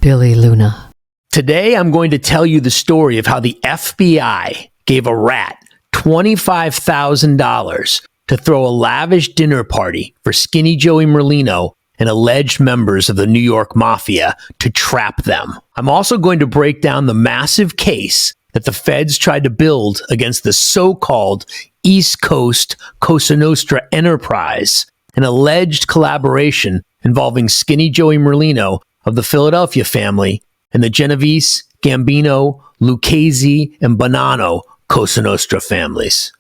Billy Luna. Today, I'm going to tell you the story of how the FBI gave a rat $25,000 to throw a lavish dinner party for Skinny Joey Merlino and alleged members of the New York Mafia to trap them. I'm also going to break down the massive case that the feds tried to build against the so-called East Coast Cosa Nostra enterprise, an alleged collaboration involving Skinny Joey Merlino of the Philadelphia family and the Genovese, Gambino, Lucchese, and Bonanno Cosa Nostra families.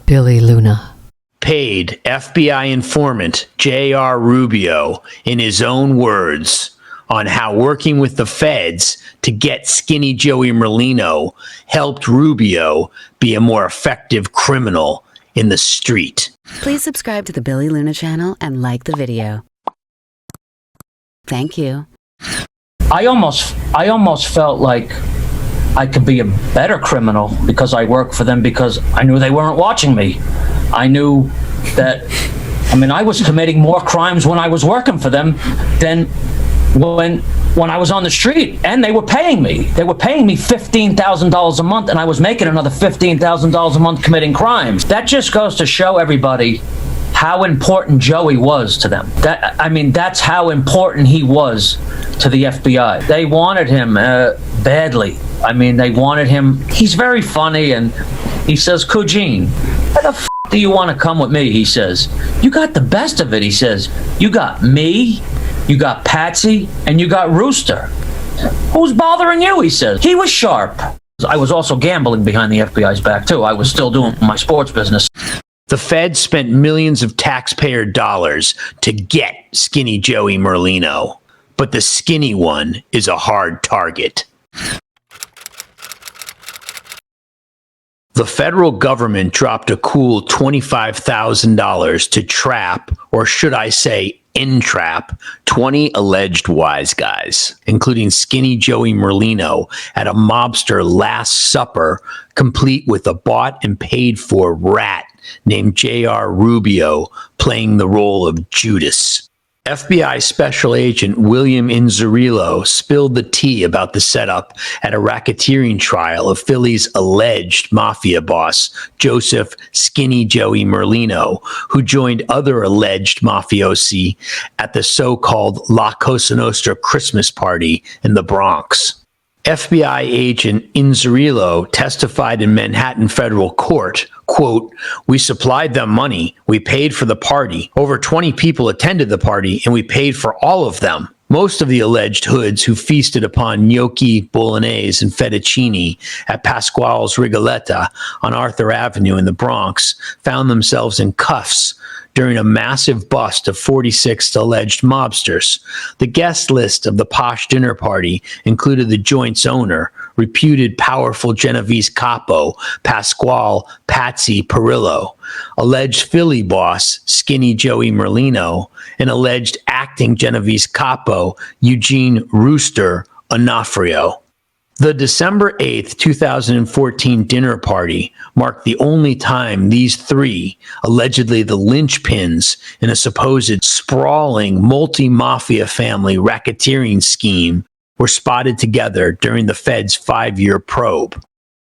Billy Luna. Paid FBI informant JR Rubio, in his own words, on how working with the feds to get Skinny Joey Merlino helped Rubio be a more effective criminal in the street. Please subscribe to the Billy Luna channel and like the video. Thank you. I almost felt like I could be a better criminal because I worked for them, because I knew they weren't watching me. I knew that, I was committing more crimes when I was working for them than when I was on the street, and they were paying me. They were paying me $15,000 a month, and I was making another $15,000 a month committing crimes. That just goes to show everybody how important Joey was to them. That's how important he was to the FBI. They wanted him badly. They wanted him. He's very funny, and he says, "Eugene, why the f*** do you want to come with me?" He says. "You got the best of it," he says. "You got me, you got Patsy, and you got Rooster. Who's bothering you?" He says. He was sharp. I was also gambling behind the FBI's back, too. I was still doing my sports business. The feds spent millions of taxpayer dollars to get Skinny Joey Merlino, but the skinny one is a hard target. The federal government dropped a cool $25,000 to trap, or should I say entrap, 20 alleged wise guys, including Skinny Joey Merlino, at a mobster Last Supper, complete with a bought and paid for rat named JR Rubio playing the role of Judas. FBI Special Agent William Inzerillo spilled the tea about the setup at a racketeering trial of Phillies' alleged mafia boss, Joseph Skinny Joey Merlino, who joined other alleged mafiosi at the so-called La Cosa Nostra Christmas party in the Bronx. FBI agent Inzerillo testified in Manhattan federal court, quote, "We supplied them money. We paid for the party. Over 20 people attended the party, and we paid for all of them. Most of the alleged hoods who feasted upon gnocchi, bolognese, and fettuccine at Pasquale's Rigoletta on Arthur Avenue in the Bronx found themselves in cuffs during a massive bust of 46 alleged mobsters. The guest list of the posh dinner party included the joint's owner, reputed powerful Genovese capo, Pasquale Patsy Parrello, alleged Philly boss, Skinny Joey Merlino, and alleged acting Genovese capo, Eugene Rooster Onofrio. The December 8th, 2014 dinner party marked the only time these three, allegedly the linchpins in a supposed sprawling multi-mafia family racketeering scheme, were spotted together during the Fed's 5-year probe.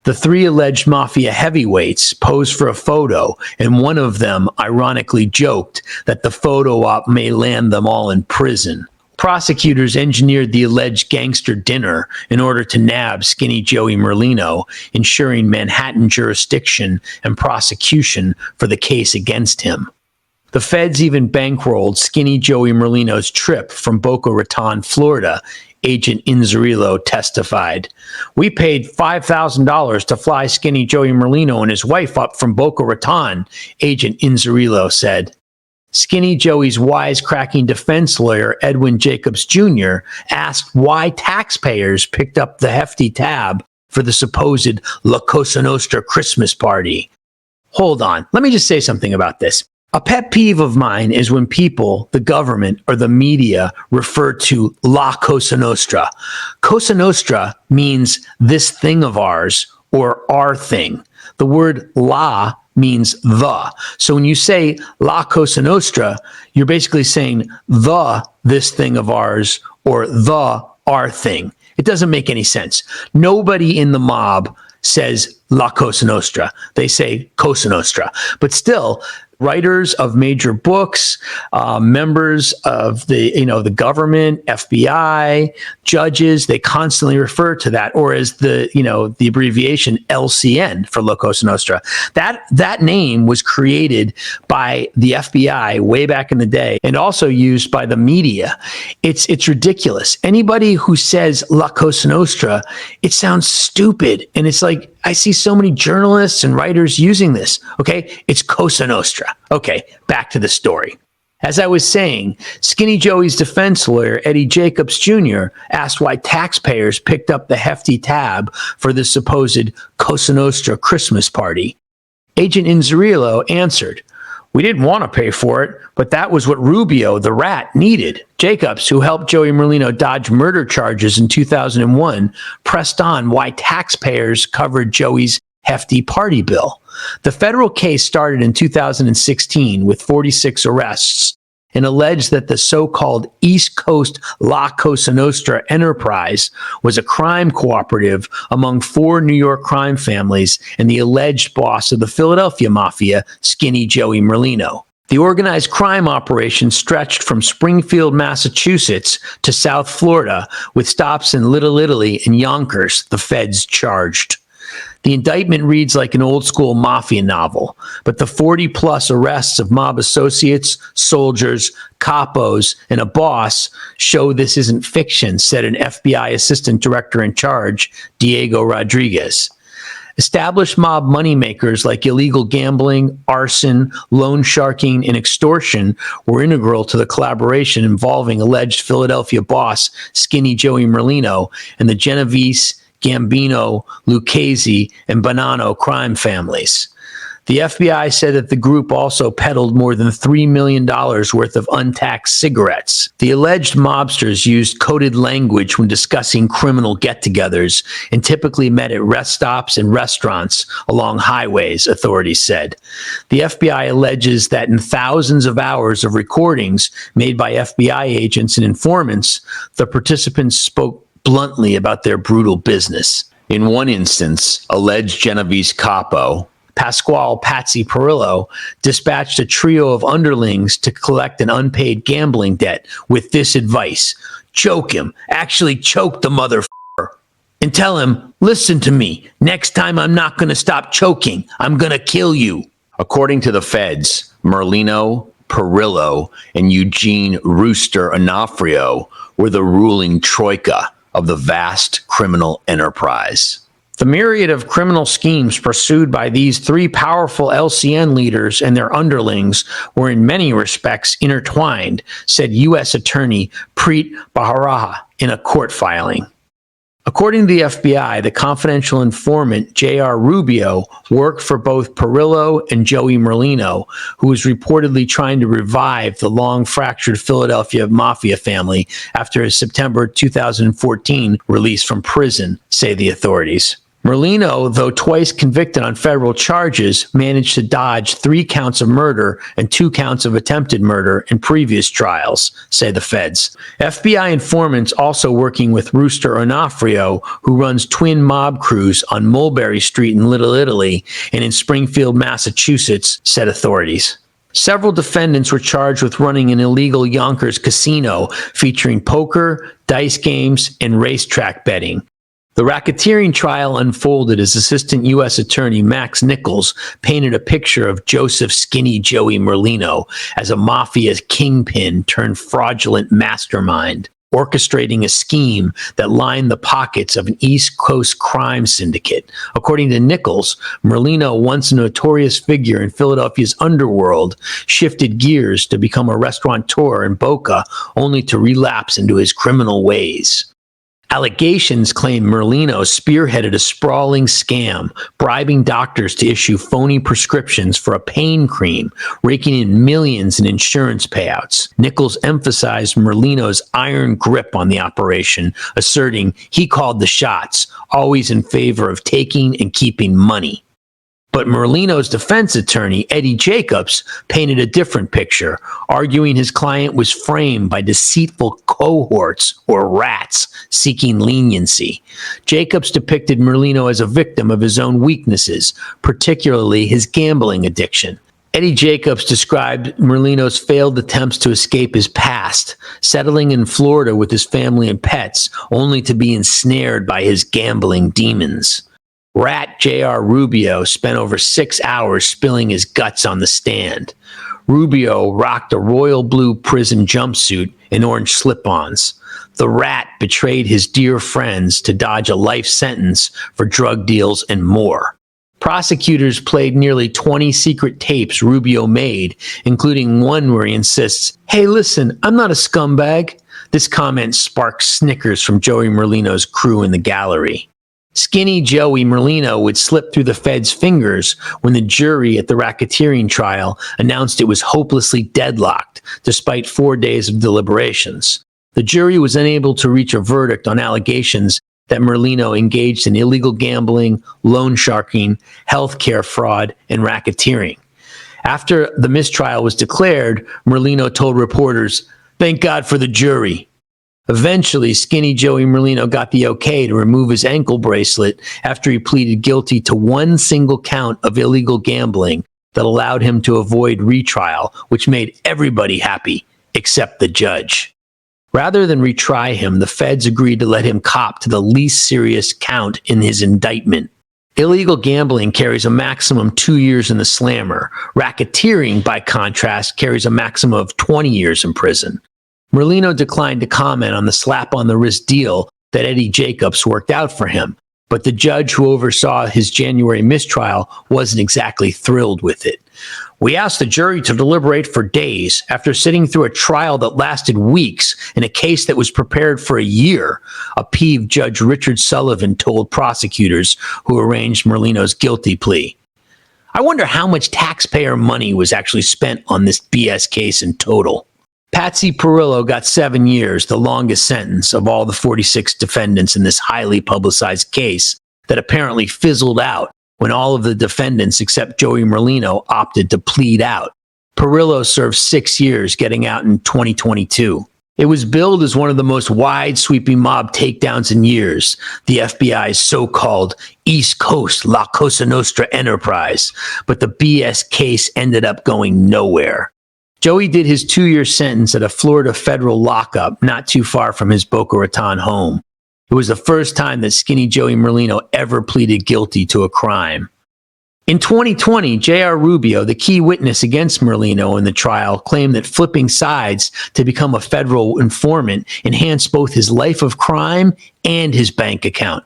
The three alleged mafia heavyweights posed for a photo, and one of them ironically joked that the photo op may land them all in prison. Prosecutors engineered the alleged gangster dinner in order to nab Skinny Joey Merlino, ensuring Manhattan jurisdiction and prosecution for the case against him. The feds even bankrolled Skinny Joey Merlino's trip from Boca Raton, Florida. Agent Inzerillo testified. "We paid $5,000 to fly Skinny Joey Merlino and his wife up from Boca Raton," Agent Inzerillo said. Skinny Joey's wisecracking defense lawyer, Edwin Jacobs Jr., asked why taxpayers picked up the hefty tab for the supposed La Cosa Nostra Christmas party. Hold on, let me just say something about this. A pet peeve of mine is when people, the government, or the media refer to La Cosa Nostra. Cosa Nostra means this thing of ours, or our thing. The word la means the. So when you say La Cosa Nostra, you're basically saying this thing of ours, or the our thing. It doesn't make any sense. Nobody in the mob says La Cosa Nostra. They say Cosa Nostra. But still, writers of major books, members of the government, FBI, judges, they constantly refer to that, or as the abbreviation LCN for La Cosa Nostra. That name was created by the FBI way back in the day, and also used by the media. It's ridiculous. Anybody who says La Cosa Nostra, it sounds stupid, and it's like, I see so many journalists and writers using this. Okay, it's Cosa Nostra. Okay, back to the story. As I was saying, Skinny Joey's defense lawyer, Eddie Jacobs Jr., asked why taxpayers picked up the hefty tab for the supposed Cosa Nostra Christmas party. Agent Inzerillo answered, "We didn't want to pay for it, but that was what Rubio, the rat, needed." Jacobs, who helped Joey Merlino dodge murder charges in 2001, pressed on why taxpayers covered Joey's hefty party bill. The federal case started in 2016 with 46 arrests and alleged that the so-called East Coast La Cosa Nostra enterprise was a crime cooperative among 4 New York crime families and the alleged boss of the Philadelphia Mafia, Skinny Joey Merlino. The organized crime operation stretched from Springfield, Massachusetts to South Florida, with stops in Little Italy and Yonkers, the feds charged. The indictment reads like an old-school mafia novel, but the 40-plus arrests of mob associates, soldiers, capos, and a boss show this isn't fiction, said an FBI assistant director in charge, Diego Rodriguez. Established mob moneymakers like illegal gambling, arson, loan sharking, and extortion were integral to the collaboration involving alleged Philadelphia boss Skinny Joey Merlino and the Genovese, Gambino, Lucchese, and Bonanno crime families. The FBI said that the group also peddled more than $3 million worth of untaxed cigarettes. The alleged mobsters used coded language when discussing criminal get-togethers and typically met at rest stops and restaurants along highways, authorities said. The FBI alleges that in thousands of hours of recordings made by FBI agents and informants, the participants spoke bluntly about their brutal business. In one instance, alleged Genovese capo, Pasquale Patsy Parrello, dispatched a trio of underlings to collect an unpaid gambling debt with this advice: choke him, actually choke the motherfucker, and tell him, listen to me, next time I'm not going to stop choking, I'm going to kill you. According to the feds, Merlino, Parrello, and Eugene Rooster Onofrio were the ruling troika of the vast criminal enterprise. The myriad of criminal schemes pursued by these 3 powerful LCN leaders and their underlings were in many respects intertwined, said U.S. Attorney Preet Bharara in a court filing. According to the FBI, the confidential informant JR Rubio worked for both Parrello and Joey Merlino, who was reportedly trying to revive the long-fractured Philadelphia Mafia family after his September 2014 release from prison, say the authorities. Merlino, though twice convicted on federal charges, managed to dodge 3 counts of murder and 2 counts of attempted murder in previous trials, say the feds. FBI informants also working with Rooster Onofrio, who runs twin mob crews on Mulberry Street in Little Italy and in Springfield, Massachusetts, said authorities. Several defendants were charged with running an illegal Yonkers casino featuring poker, dice games, and racetrack betting. The racketeering trial unfolded as Assistant U.S. Attorney Max Nichols painted a picture of Joseph Skinny Joey Merlino as a mafia kingpin turned fraudulent mastermind, orchestrating a scheme that lined the pockets of an East Coast crime syndicate. According to Nichols, Merlino, once a notorious figure in Philadelphia's underworld, shifted gears to become a restaurateur in Boca, only to relapse into his criminal ways. Allegations claim Merlino spearheaded a sprawling scam, bribing doctors to issue phony prescriptions for a pain cream, raking in millions in insurance payouts. Nichols emphasized Merlino's iron grip on the operation, asserting he called the shots, always in favor of taking and keeping money. But Merlino's defense attorney, Eddie Jacobs, painted a different picture, arguing his client was framed by deceitful cohorts or rats seeking leniency. Jacobs depicted Merlino as a victim of his own weaknesses, particularly his gambling addiction. Eddie Jacobs described Merlino's failed attempts to escape his past, settling in Florida with his family and pets, only to be ensnared by his gambling demons. Rat JR Rubio spent over 6 hours spilling his guts on the stand. Rubio rocked a royal blue prison jumpsuit and orange slip-ons. The rat betrayed his dear friends to dodge a life sentence for drug deals and more. Prosecutors played nearly 20 secret tapes Rubio made, including one where he insists, "Hey, listen, I'm not a scumbag." This comment sparked snickers from Joey Merlino's crew in the gallery. Skinny Joey Merlino would slip through the feds' fingers when the jury at the racketeering trial announced it was hopelessly deadlocked, despite 4 days of deliberations. The jury was unable to reach a verdict on allegations that Merlino engaged in illegal gambling, loan sharking, healthcare fraud, and racketeering. After the mistrial was declared, Merlino told reporters, "Thank God for the jury." Eventually, Skinny Joey Merlino got the okay to remove his ankle bracelet after he pleaded guilty to one single count of illegal gambling that allowed him to avoid retrial, which made everybody happy, except the judge. Rather than retry him, the feds agreed to let him cop to the least serious count in his indictment. Illegal gambling carries a maximum 2 years in the slammer. Racketeering, by contrast, carries a maximum of 20 years in prison. Merlino declined to comment on the slap-on-the-wrist deal that Eddie Jacobs worked out for him, but the judge who oversaw his January mistrial wasn't exactly thrilled with it. "We asked the jury to deliberate for days after sitting through a trial that lasted weeks in a case that was prepared for a year," a peeved Judge Richard Sullivan told prosecutors who arranged Merlino's guilty plea. "I wonder how much taxpayer money was actually spent on this BS case in total." Patsy Parrello got 7 years, the longest sentence of all the 46 defendants in this highly publicized case that apparently fizzled out when all of the defendants except Joey Merlino opted to plead out. Parrello served 6 years, getting out in 2022. It was billed as one of the most wide-sweeping mob takedowns in years, the FBI's so-called East Coast La Cosa Nostra enterprise, but the BS case ended up going nowhere. Joey did his 2-year sentence at a Florida federal lockup not too far from his Boca Raton home. It was the first time that Skinny Joey Merlino ever pleaded guilty to a crime. In 2020, JR Rubio, the key witness against Merlino in the trial, claimed that flipping sides to become a federal informant enhanced both his life of crime and his bank account.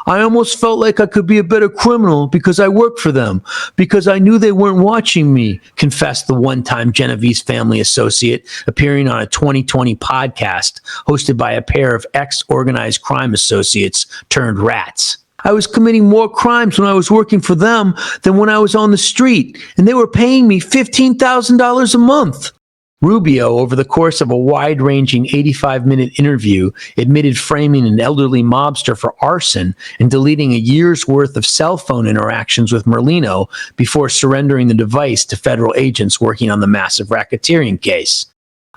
"I almost felt like I could be a better criminal because I worked for them, because I knew they weren't watching me," confessed the one-time Genovese family associate, appearing on a 2020 podcast hosted by a pair of ex-organized crime associates turned rats. "I was committing more crimes when I was working for them than when I was on the street, and they were paying me $15,000 a month." Rubio, over the course of a wide-ranging 85-minute interview, admitted framing an elderly mobster for arson and deleting a year's worth of cell phone interactions with Merlino before surrendering the device to federal agents working on the massive racketeering case.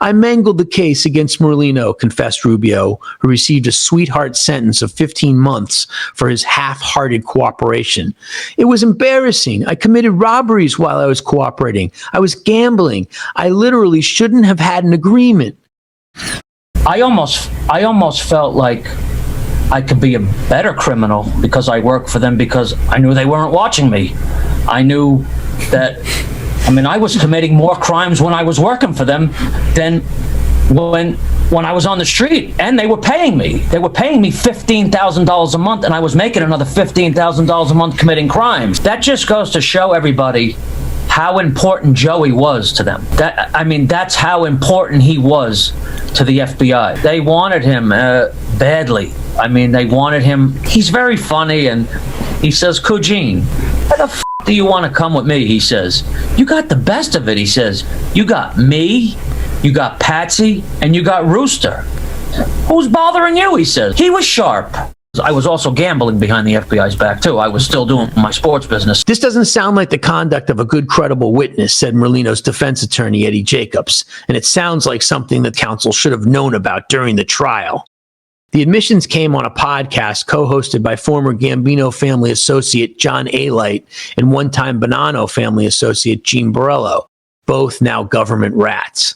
"I mangled the case against Merlino," confessed Rubio, who received a sweetheart sentence of 15 months for his half-hearted cooperation. "It was embarrassing. I committed robberies while I was cooperating. I was gambling. I literally shouldn't have had an agreement." I almost felt like I could be a better criminal because I worked for them, because I knew they weren't watching me. I knew that, I was committing more crimes when I was working for them than when I was on the street, and they were paying me. They were paying me $15,000 a month, and I was making another $15,000 a month committing crimes. That just goes to show everybody how important Joey was to them. That's how important he was to the FBI. They wanted him badly. They wanted him. He's very funny, and he says, "Eugene, why the f*** do you want to come with me?" He says. "You got the best of it," he says. "You got me, you got Patsy, and you got Rooster. Who's bothering you?" he says. He was sharp. I was also gambling behind the FBI's back, too. I was still doing my sports business. This doesn't sound like the conduct of a good, credible witness, said Merlino's defense attorney, Eddie Jacobs, and it sounds like something that counsel should have known about during the trial. The admissions came on a podcast co-hosted by former Gambino family associate John Alight and one-time Bonanno family associate Gene Parrello, both now government rats.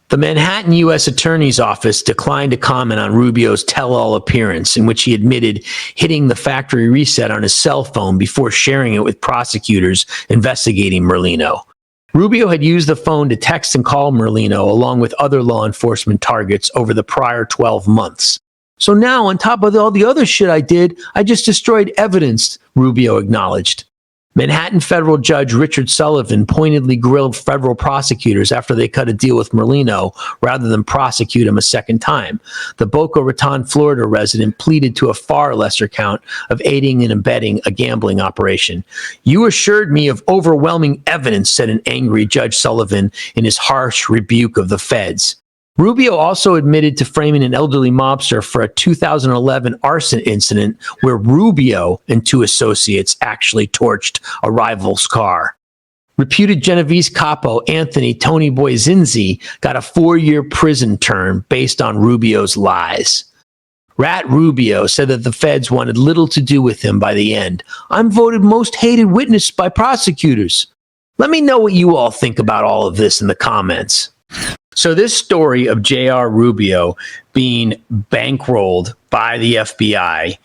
The Manhattan U.S. Attorney's Office declined to comment on Rubio's tell-all appearance, in which he admitted hitting the factory reset on his cell phone before sharing it with prosecutors investigating Merlino. Rubio had used the phone to text and call Merlino along with other law enforcement targets over the prior 12 months. So now, on top of all the other shit I did, I just destroyed evidence, Rubio acknowledged. Manhattan federal judge Richard Sullivan pointedly grilled federal prosecutors after they cut a deal with Merlino rather than prosecute him a second time. The Boca Raton, Florida resident pleaded to a far lesser count of aiding and abetting a gambling operation. You assured me of overwhelming evidence, said an angry Judge Sullivan in his harsh rebuke of the feds. Rubio also admitted to framing an elderly mobster for a 2011 arson incident where Rubio and two associates actually torched a rival's car. Reputed Genovese capo Anthony Tony Boy Zinzi got a 4-year prison term based on Rubio's lies. Rat Rubio said that the feds wanted little to do with him by the end. I'm voted most hated witness by prosecutors. Let me know what you all think about all of this in the comments. So this story of JR Rubio being bankrolled by the FBI,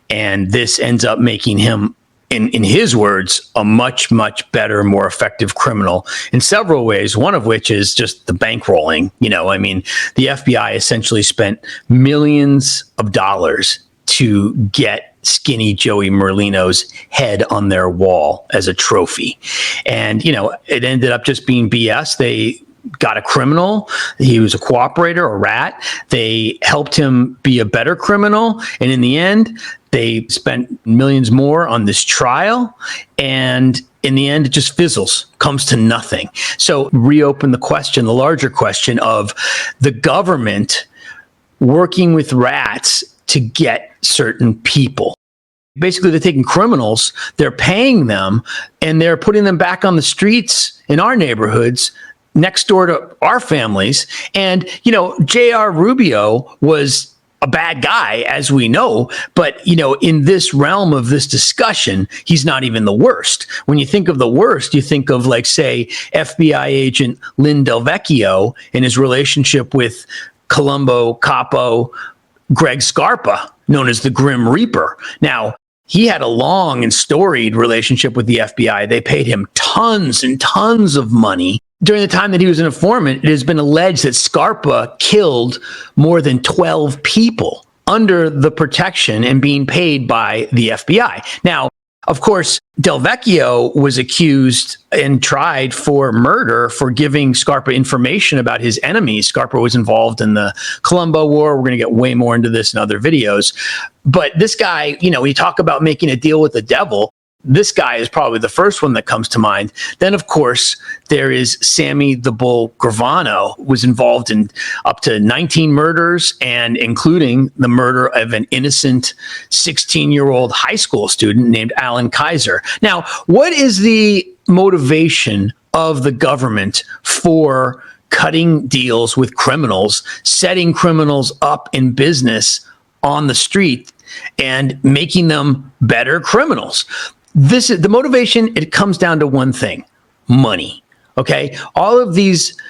and this ends up making him, in his words, a much, much better, more effective criminal in several ways, one of which is just the bankrolling. You know, I mean, the FBI essentially spent millions of dollars to get Skinny Joey Merlino's head on their wall as a trophy. And, you know, it ended up just being BS. They got a criminal. He was a cooperator, a rat. They helped him be a better criminal. And in the end, they spent millions more on this trial. And in the end, it just fizzles, comes to nothing. So reopen the question, the larger question of the government working with rats to get certain people. Basically, they're taking criminals, they're paying them, and they're putting them back on the streets in our neighborhoods next door to our families. And, you know, JR Rubio was a bad guy, as we know, but, you know, in this realm of this discussion, he's not even the worst. When you think of the worst, you think of, like, say, FBI agent Lynn Del Vecchio and his relationship with Colombo capo Greg Scarpa, known as the Grim Reaper. Now, he had a long and storied relationship with the FBI. They paid him tons and tons of money. During the time that he was an informant, it has been alleged that Scarpa killed more than 12 people under the protection and being paid by the FBI. Now, of course, Del Vecchio was accused and tried for murder for giving Scarpa information about his enemies. Scarpa was involved in the Colombo War. We're going to get way more into this in other videos. But this guy, you know, we talk about making a deal with the devil. This guy is probably the first one that comes to mind. Then, of course, there is Sammy the Bull Gravano, who was involved in up to 19 murders, and including the murder of an innocent 16-year-old high school student named Alan Kaiser. Now, what is the motivation of the government for cutting deals with criminals, setting criminals up in business on the street, and making them better criminals? This is the motivation. It comes down to one thing: money. Okay. All of these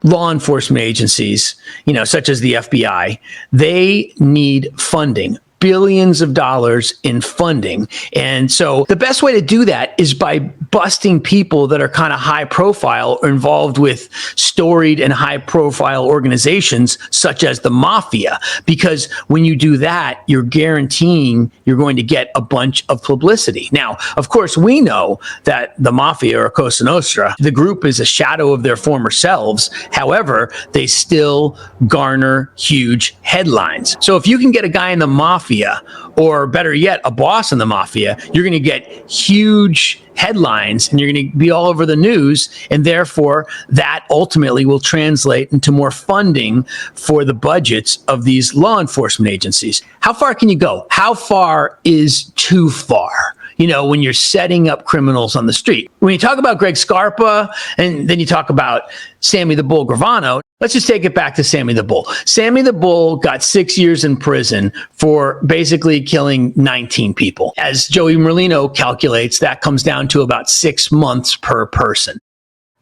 law enforcement agencies, you know, such as the FBI, they need funding. Billions of dollars in funding. And so the best way to do that is by busting people that are kind of high profile or involved with storied and high profile organizations such as the Mafia. Because when you do that, you're guaranteeing you're going to get a bunch of publicity. Now, of course, we know that the Mafia, or Cosa Nostra, the group is a shadow of their former selves. However, they still garner huge headlines. So if you can get a guy in the Mafia Mafia, or better yet, a boss in the Mafia, you're going to get huge headlines and you're going to be all over the news. And therefore, that ultimately will translate into more funding for the budgets of these law enforcement agencies. How far can you go? How far is too far? You know, when you're setting up criminals on the street. When you talk about Greg Scarpa and then you talk about Sammy the Bull Gravano, let's just take it back to Sammy the Bull. Sammy the Bull got 6 years in prison for basically killing 19 people. As Joey Merlino calculates, that comes down to about 6 months per person.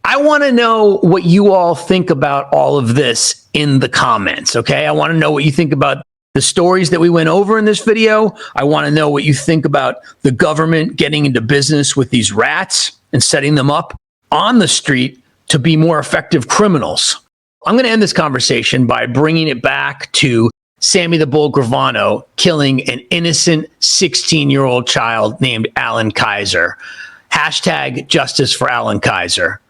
I want to know what you all think about all of this in the comments, okay? I want to know what you think about the stories that we went over in this video. I want to know what you think about the government getting into business with these rats and setting them up on the street to be more effective criminals. I'm going to end this conversation by bringing it back to Sammy the Bull Gravano killing an innocent 16-year-old child named Alan Kaiser. Hashtag justice for Alan Kaiser.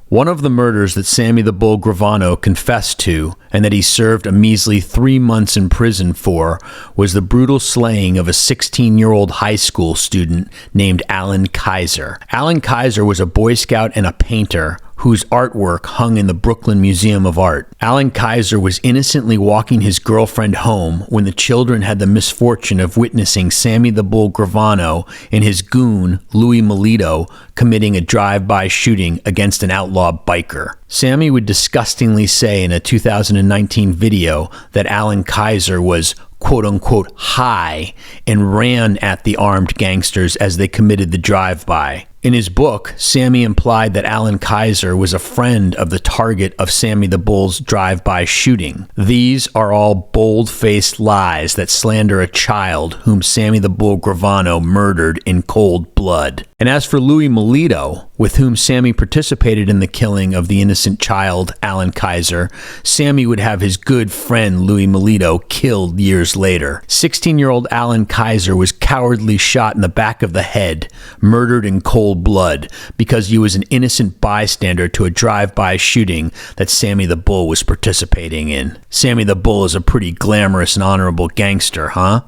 One of the murders that Sammy the Bull Gravano confessed to and that he served a measly 3 months in prison for was the brutal slaying of a 16-year-old high school student named Alan Kaiser. Alan Kaiser was a Boy Scout and a painter whose artwork hung in the Brooklyn Museum of Art. Alan Kaiser was innocently walking his girlfriend home when the children had the misfortune of witnessing Sammy the Bull Gravano and his goon, Louis Melito, committing a drive-by shooting against an outlaw biker. Sammy would disgustingly say in a 2019 video that Alan Kaiser was quote-unquote high and ran at the armed gangsters as they committed the drive-by. In his book, Sammy implied that Alan Kaiser was a friend of the target of Sammy the Bull's drive-by shooting. These are all bold-faced lies that slander a child whom Sammy the Bull Gravano murdered in cold blood. And as for Louis Melito, with whom Sammy participated in the killing of the innocent child, Alan Kaiser, Sammy would have his good friend Louis Melito killed years later. 16-year-old Alan Kaiser was cowardly shot in the back of the head, murdered in cold blood, because he was an innocent bystander to a drive-by shooting that Sammy the Bull was participating in. Sammy the Bull is a pretty glamorous and honorable gangster, huh?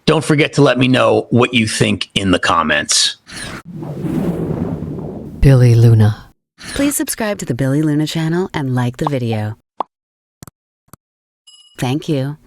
Don't forget to let me know what you think in the comments. Billy Luna. Please subscribe to the Billy Luna channel and like the video. Thank you.